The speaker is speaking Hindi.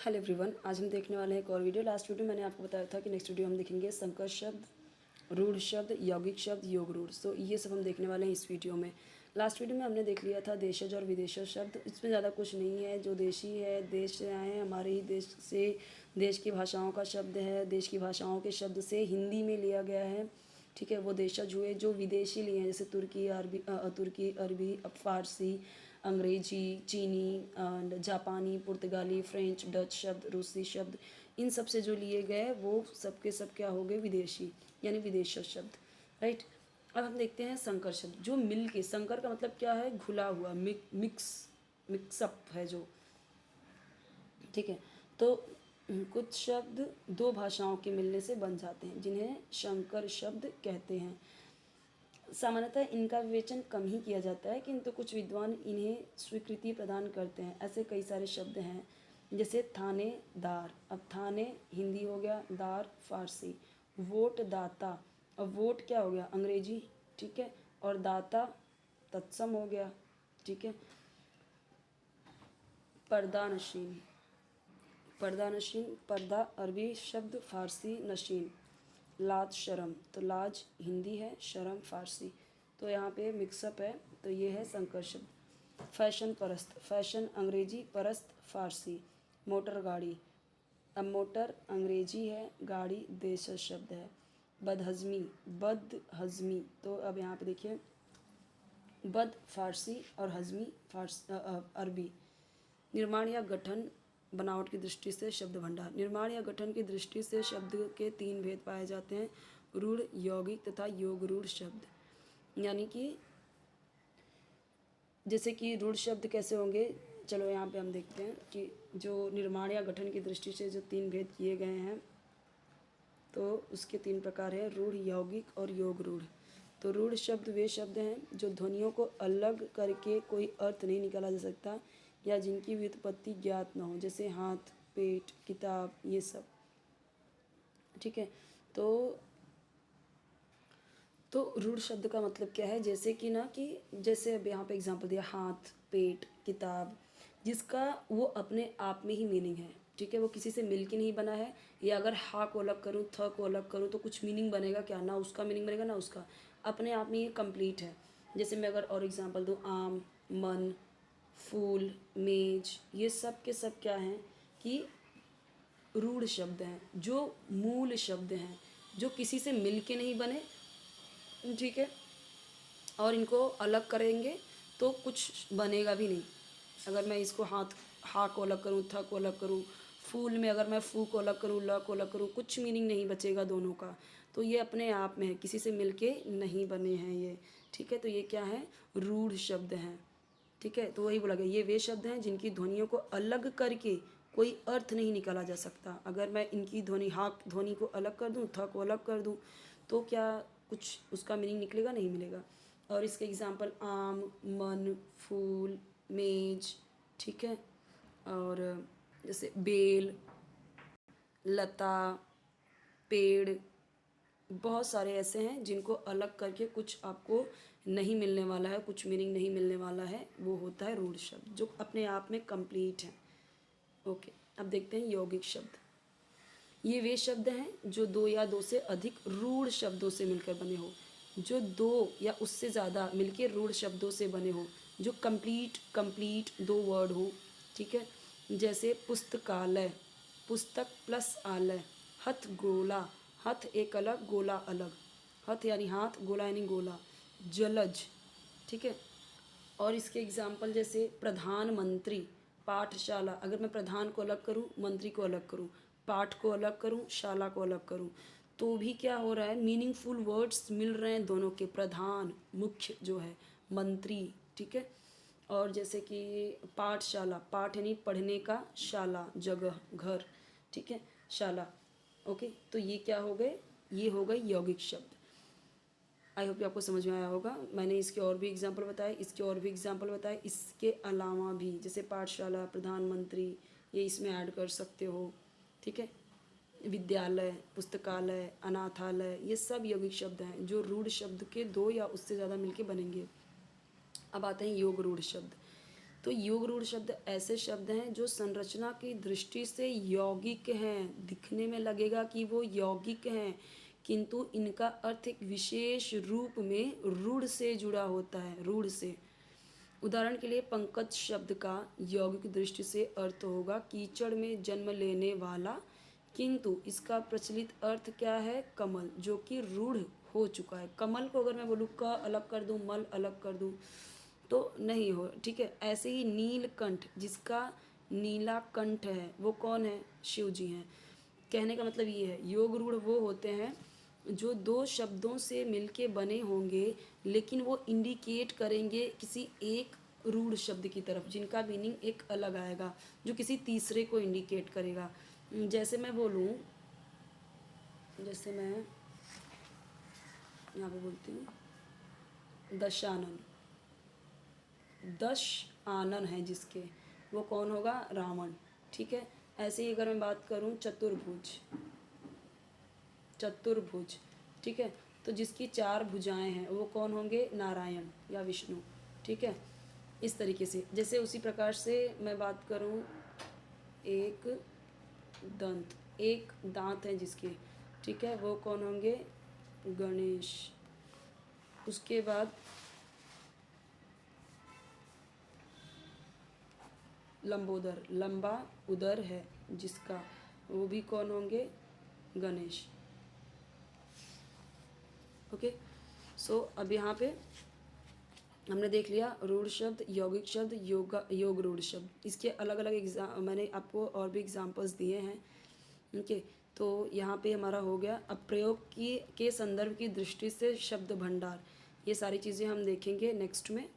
हेलो एवरीवन, आज हम देखने वाले हैं एक और वीडियो। लास्ट वीडियो मैंने आपको बताया था कि नेक्स्ट वीडियो हम देखेंगे संकर शब्द, रूढ़ शब्द, यौगिक शब्द, योग रूढ़। तो ये सब हम देखने वाले हैं इस वीडियो में। लास्ट वीडियो में हमने देख लिया था देशज और विदेशज शब्द। इसमें ज़्यादा कुछ नहीं है। जो देशी है, देश से आए हैं, हमारे ही देश से, देश की भाषाओं का शब्द है, देश की भाषाओं के शब्द से हिंदी में लिया गया है। ठीक है, वो देशज हुए। जो विदेशी लिए हैं जैसे तुर्की, अरबी, फ़ारसी, अंग्रेजी, चीनी, जापानी, पुर्तगाली, फ्रेंच, डच शब्द, रूसी शब्द, इन सब से जो लिए गए वो सब के सब क्या हो गए, विदेशी, यानी विदेशी शब्द। राइट। अब हम देखते हैं संकर शब्द, जो मिल के, संकर का मतलब क्या है, घुला हुआ, मिक्सअप है जो। ठीक है, तो कुछ शब्द दो भाषाओं के मिलने से बन जाते हैं, जिन्हें संकर शब्द कहते हैं। सामान्यतः इनका विवेचन कम ही किया जाता है, किंतु कुछ विद्वान इन्हें स्वीकृति प्रदान करते हैं। ऐसे कई सारे शब्द हैं, जैसे थानेदार। अब थाने हिंदी हो गया, दार फारसी। वोट दाता, अब वोट क्या हो गया, अंग्रेजी। ठीक है, और दाता तत्सम हो गया। ठीक है, पर्दा नशीन, पर्दा नशीन, पर्दा अरबी शब्द, फारसी नशीन। लाज शर्म, तो लाज हिंदी है, शर्म फारसी। तो यहाँ पे मिक्सअप है, तो ये है संकर शब्द। फैशन परस्त, फैशन अंग्रेजी, परस्त फारसी। मोटर गाड़ी, अब मोटर अंग्रेजी है, गाड़ी देशज शब्द है। बदहज़मी, बदहज़मी, तो अब यहाँ पे देखिए, बद फारसी और हज़मी अरबी। निर्माण या गठन, बनावट की दृष्टि से शब्द भंडार। निर्माण या गठन की दृष्टि से शब्द के तीन भेद पाए जाते हैं, रूढ़, यौगिक तथा योग रूढ़ शब्द। यानी कि जैसे कि रूढ़ शब्द कैसे होंगे, चलो यहाँ पे हम देखते हैं कि जो निर्माण या गठन की दृष्टि से जो तीन भेद किए गए हैं, तो उसके तीन प्रकार हैं, रूढ़, यौगिक और योग रूढ़। तो रूढ़ शब्द वे शब्द हैं जो ध्वनियों को अलग करके कोई अर्थ नहीं निकाला जा सकता, या जिनकी व्युत्पत्ति ज्ञात न हो, जैसे हाथ, पेट, किताब, ये सब। ठीक है, तो रूढ़ शब्द का मतलब क्या है, जैसे कि ना कि जैसे अब यहाँ पे एग्जांपल दिया, हाथ, पेट, किताब, जिसका वो अपने आप में ही मीनिंग है। ठीक है, वो किसी से मिल के नहीं बना है। या अगर हा को अलग करूँ, थ को अलग करूँ, तो कुछ मीनिंग बनेगा क्या, ना उसका मीनिंग बनेगा ना उसका, अपने आप में ये कंप्लीट है। जैसे मैं अगर और एग्जांपल दूँ, आम, मन, फूल, मेज, ये सब के सब क्या हैं कि रूढ़ शब्द हैं, जो मूल शब्द हैं, जो किसी से मिल के नहीं बने। ठीक है, और इनको अलग करेंगे तो कुछ बनेगा भी नहीं। अगर मैं इसको हा को अलग करूँ, थ को अलग करूँ, फूल में अगर मैं फू को अलग करूँ, ल को अलग करूँ, कुछ मीनिंग नहीं बचेगा दोनों का। तो ये अपने आप में है, किसी से मिलके नहीं बने हैं ये। ठीक है, तो ये क्या है, रूढ़ शब्द हैं। ठीक है, तो वही बोला गया, ये वे शब्द हैं जिनकी ध्वनियों को अलग करके कोई अर्थ नहीं निकाला जा सकता। अगर मैं इनकी ध्वनि, हा ध्वनि को अलग कर दूँ, थ को अलग कर दूँ, तो क्या कुछ उसका मीनिंग निकलेगा, नहीं मिलेगा। और इसके एग्जांपल आम, मन, फूल, मेज। ठीक है, और जैसे बेल, लता, पेड़, बहुत सारे ऐसे हैं जिनको अलग करके कुछ आपको नहीं मिलने वाला है, कुछ मीनिंग नहीं मिलने वाला है, वो होता है रूढ़ शब्द, जो अपने आप में कंप्लीट है। ओके, अब देखते हैं यौगिक शब्द। ये वे शब्द हैं जो दो या दो से अधिक रूढ़ शब्दों से मिलकर बने हो, जो दो या उससे ज़्यादा मिलकर रूढ़ शब्दों से बने हो, जो कंप्लीट दो वर्ड हो। ठीक है, जैसे पुस्तकालय, पुस्तक प्लस आलय। हथ गोला, हथ एक अलग, गोला अलग। हथ यानी हाथ, गोला यानी गोला। जलज। ठीक है, और इसके एग्जाम्पल जैसे प्रधानमंत्री, पाठशाला, अगर मैं प्रधान को अलग करूँ, मंत्री को अलग करूँ, पाठ को अलग करूँ, शाला को अलग करूँ, तो भी क्या हो रहा है, मीनिंगफुल वर्ड्स मिल रहे हैं दोनों के। प्रधान मुख्य जो है, मंत्री। ठीक है, और जैसे कि पाठशाला, पाठ यानी पढ़ने का, शाला जगह, घर। ठीक है, शाला। ओके, तो ये क्या हो गए, ये हो गए यौगिक शब्द। आई होप आपको समझ में आया होगा। मैंने इसके और भी एग्जांपल बताए, इसके और भी एग्जांपल बताए, इसके अलावा भी जैसे पाठशाला, प्रधानमंत्री, ये इसमें ऐड कर सकते हो। ठीक है, विद्यालय, पुस्तकालय, अनाथालय, ये सब यौगिक शब्द हैं जो रूढ़ शब्द के दो या उससे ज़्यादा मिलके बनेंगे। अब आते हैं योग रूढ़ शब्द। तो योग रूढ़ शब्द ऐसे शब्द हैं जो संरचना की दृष्टि से यौगिक हैं, दिखने में लगेगा कि वो यौगिक हैं, किंतु इनका अर्थ एक विशेष रूप में रूढ़ से जुड़ा होता है, रूढ़ से। उदाहरण के लिए पंकज शब्द का यौगिक दृष्टि से अर्थ होगा कीचड़ में जन्म लेने वाला, किंतु इसका प्रचलित अर्थ क्या है, कमल, जो कि रूढ़ हो चुका है। कमल को अगर मैं बोलूँ क अलग कर दूँ, मल अलग कर दूँ तो नहीं हो, ठीक है। ऐसे ही नीलकंठ, जिसका नीला कंठ है, वो कौन है, शिव जी हैं। कहने का मतलब ये है, योग रूढ़ वो होते हैं जो दो शब्दों से मिलके बने होंगे, लेकिन वो इंडिकेट करेंगे किसी एक रूढ़ शब्द की तरफ, जिनका मीनिंग एक अलग आएगा, जो किसी तीसरे को इंडिकेट करेगा। जैसे मैं बोलूँ, जैसे मैं यहाँ पे बोलती हूँ दशानन, 10 आनन हैं जिसके, वो कौन होगा, रावण, ठीक है। ऐसे ही अगर मैं बात करूं चतुर्भुज, चतुर्भुज, ठीक है, तो जिसकी 4 भुजाएं हैं वो कौन होंगे, नारायण या विष्णु, ठीक है। इस तरीके से, जैसे उसी प्रकार से मैं बात करूं एक दंत, एक दांत है जिसके, ठीक है, वो कौन होंगे, गणेश। उसके बाद लंबोदर, लंबा उदर है जिसका, वो भी कौन होंगे, गणेश। ओके, सो अब यहाँ पे हमने देख लिया रूढ़ शब्द, यौगिक शब्द, योग रूढ़ शब्द। इसके अलग अलग एग्जाम मैंने आपको और भी एग्जाम्पल्स दिए हैं। ओके, तो यहाँ पे हमारा हो गया। अब प्रयोग की के संदर्भ की दृष्टि से शब्द भंडार, ये सारी चीज़ें हम देखेंगे नेक्स्ट में।